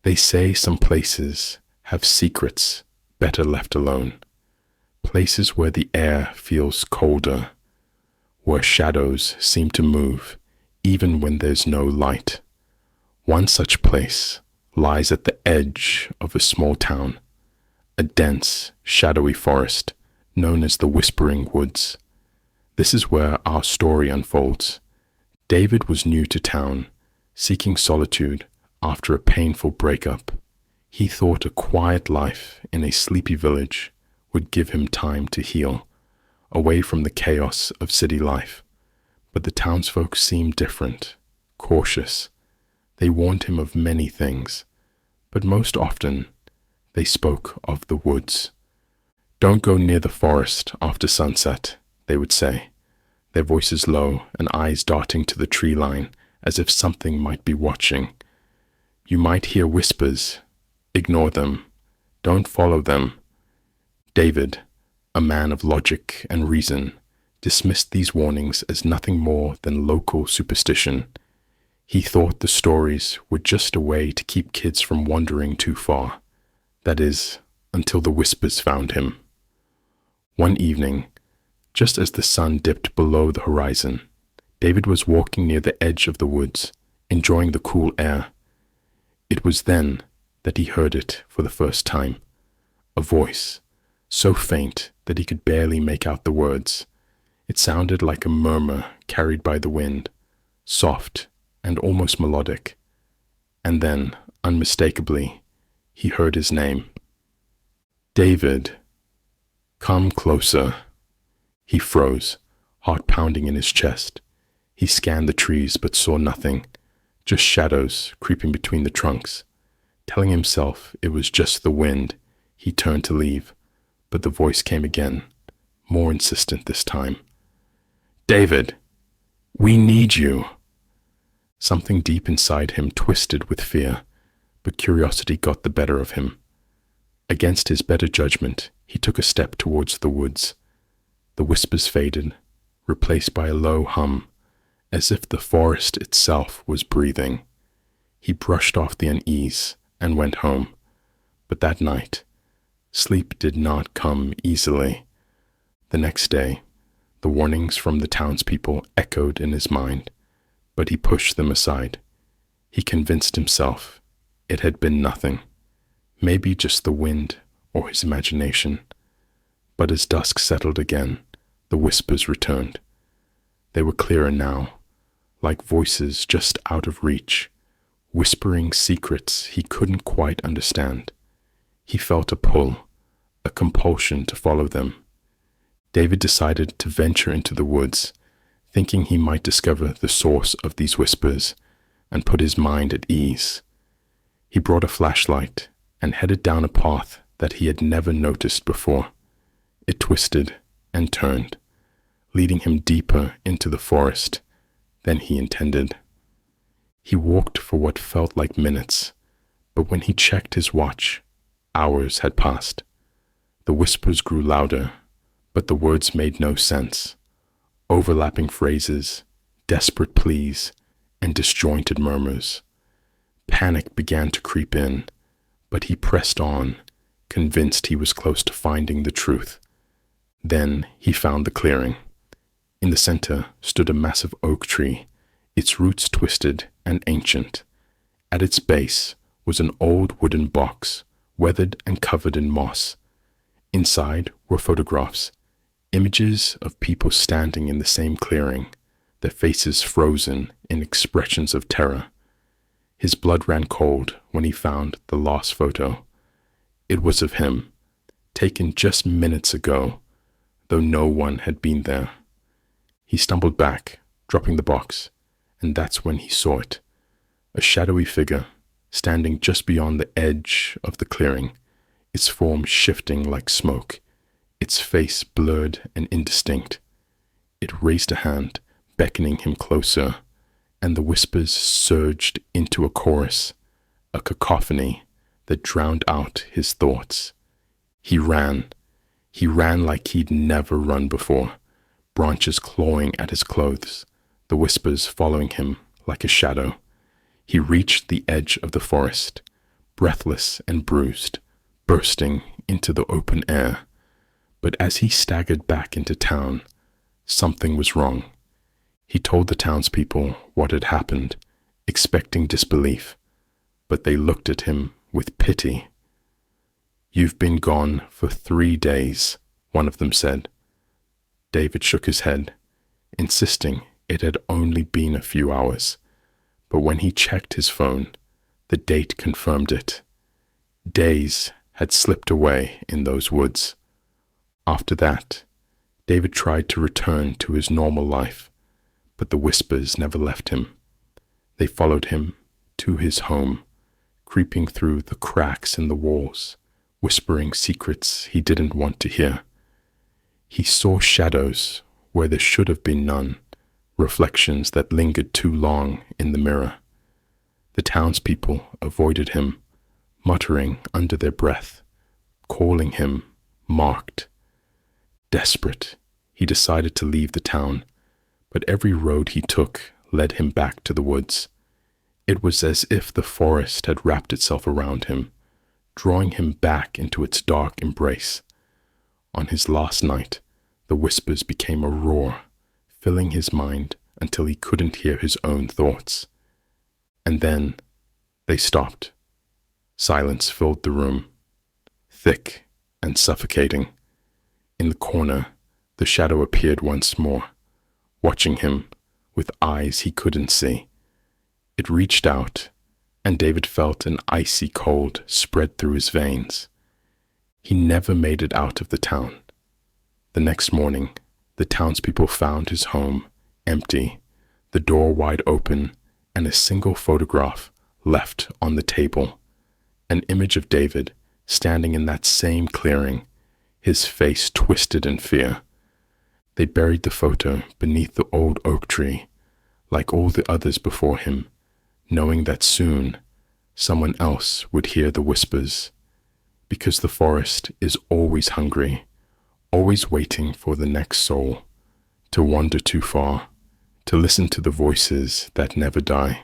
They say some places have secrets better left alone. Places where the air feels colder, where shadows seem to move even when there's no light. One such place lies at the edge of a small town, a dense, shadowy forest known as the Whispering Woods. This is where our story unfolds. David was new to town, seeking solitude after a painful breakup. He thought a quiet life in a sleepy village would give him time to heal, away from the chaos of city life. But the townsfolk seemed different, cautious. They warned him of many things, but most often they spoke of the woods. "Don't go near the forest after sunset," they would say, their voices low and eyes darting to the tree line as if something might be watching. "You might hear whispers. Ignore them. Don't follow them." David, a man of logic and reason, dismissed these warnings as nothing more than local superstition. He thought the stories were just a way to keep kids from wandering too far. That is, until the whispers found him. One evening, just as the sun dipped below the horizon, David was walking near the edge of the woods, enjoying the cool air. It was then that he heard it for the first time. A voice, so faint that he could barely make out the words. It sounded like a murmur carried by the wind, soft and almost melodic. And then, unmistakably, he heard his name. "David, come closer." He froze, heart pounding in his chest. He scanned the trees but saw nothing, just shadows creeping between the trunks. Telling himself it was just the wind, he turned to leave, but the voice came again, more insistent this time. "David, we need you." Something deep inside him twisted with fear, but curiosity got the better of him. Against his better judgment, he took a step towards the woods. The whispers faded, replaced by a low hum, as if the forest itself was breathing. He brushed off the unease and went home. But that night, sleep did not come easily. The next day, the warnings from the townspeople echoed in his mind, but he pushed them aside. He convinced himself it had been nothing, maybe just the wind or his imagination. But as dusk settled again, the whispers returned. They were clearer now, like voices just out of reach, whispering secrets he couldn't quite understand. He felt a pull, a compulsion to follow them. David decided to venture into the woods, thinking he might discover the source of these whispers and put his mind at ease. He brought a flashlight and headed down a path that he had never noticed before. It twisted and turned, leading him deeper into the forest than he intended. He walked for what felt like minutes, but when he checked his watch, hours had passed. The whispers grew louder, but the words made no sense. Overlapping phrases, desperate pleas, and disjointed murmurs. Panic began to creep in, but he pressed on, convinced he was close to finding the truth. Then he found the clearing. In the center stood a massive oak tree, its roots twisted and ancient. At its base was an old wooden box, weathered and covered in moss. Inside were photographs, images of people standing in the same clearing, their faces frozen in expressions of terror. His blood ran cold when he found the lost photo. It was of him, taken just minutes ago, though no one had been there. He stumbled back, dropping the box, and that's when he saw it. A shadowy figure, standing just beyond the edge of the clearing, its form shifting like smoke, its face blurred and indistinct. It raised a hand, beckoning him closer, and the whispers surged into a chorus, a cacophony that drowned out his thoughts. He ran like he'd never run before, branches clawing at his clothes, the whispers following him like a shadow. He reached the edge of the forest, breathless and bruised, bursting into the open air. But as he staggered back into town, something was wrong. He told the townspeople what had happened, expecting disbelief, but they looked at him with pity. "You've been gone for 3 days," one of them said. David shook his head, insisting it had only been a few hours, but when he checked his phone, the date confirmed it. Days had slipped away in those woods. After that, David tried to return to his normal life, but the whispers never left him. They followed him to his home, creeping through the cracks in the walls, whispering secrets he didn't want to hear. He saw shadows where there should have been none, reflections that lingered too long in the mirror. The townspeople avoided him, muttering under their breath, calling him marked. Desperate, he decided to leave the town, but every road he took led him back to the woods. It was as if the forest had wrapped itself around him, drawing him back into its dark embrace. On his last night, the whispers became a roar, filling his mind until he couldn't hear his own thoughts. And then they stopped. Silence filled the room, thick and suffocating. In the corner, the shadow appeared once more, watching him with eyes he couldn't see. It reached out, and David felt an icy cold spread through his veins. He never made it out of the town. The next morning, the townspeople found his home empty, the door wide open, and a single photograph left on the table. An image of David standing in that same clearing, his face twisted in fear. They buried the photo beneath the old oak tree, like all the others before him, knowing that soon someone else would hear the whispers, because the forest is always hungry, always waiting for the next soul to wander too far, to listen to the voices that never die.